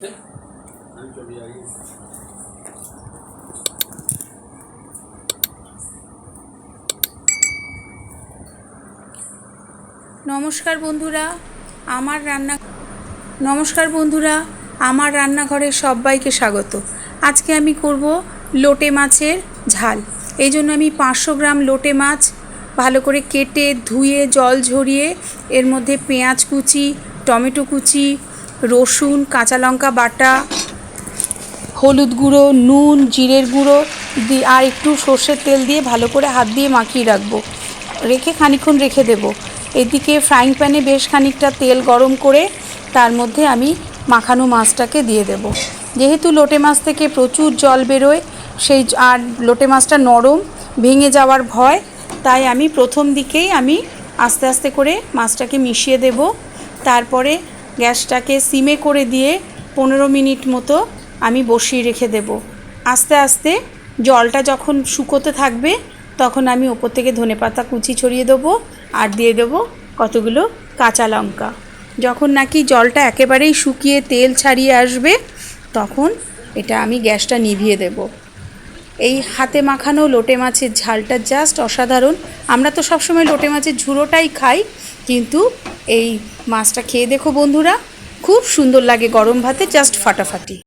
নমস্কার বন্ধুরা, আমার রান্নাঘরে সবাইকে স্বাগত। আজকে আমি করব লোটে মাছের ঝাল। এই জন্য আমি 500 গ্রাম লোটে মাছ ভালো করে কেটে ধুয়ে জল ঝরিয়ে এর মধ্যে পেঁয়াজ কুচি, টমেটো কুচি, রসুন, কাঁচা লঙ্কা বাটা, হলুদ গুঁড়ো, নুন, জিরের গুঁড়ো আর একটু সর্ষের তেল দিয়ে ভালো করে হাত দিয়ে মাখিয়ে রাখবো, রেখে খানিকক্ষণ রেখে দেবো। এদিকে ফ্রাইং প্যানে বেশ খানিকটা তেল গরম করে তার মধ্যে আমি মাখানো মাছটাকে দিয়ে দেব। যেহেতু লোটে মাছ থেকে প্রচুর জল বেরোয়, আর লোটে মাছটা নরম, ভেঙে যাওয়ার ভয়, তাই আমি প্রথম দিকেই আস্তে আস্তে করে মাছটাকে মিশিয়ে দেব। তারপরে গ্যাসটাকে সিমে করে দিয়ে 15 মিনিট মতো আমি বসিয়ে রেখে দেব। আস্তে আস্তে জলটা যখন শুকোতে থাকবে তখন আমি ওপর থেকে ধনেপাতা কুচি ছড়িয়ে দেবো আর দিয়ে দেবো কতগুলো কাঁচা লঙ্কা। যখন নাকি জলটা একেবারেই শুকিয়ে তেল ছাড়িয়ে আসবে তখন এটা আমি গ্যাসটা নিভিয়ে দেব। এই হাতে মাখানো লোটে মাছের ঝালটা জাস্ট অসাধারণ। আমরা তো সবসময় লোটে মাছের ঝুড়োটাই খাই, কিন্তু এই মাছটা খেয়ে দেখো বন্ধুরা, খুব সুন্দর লাগে গরম ভাতে, জাস্ট ফাটাফাটি।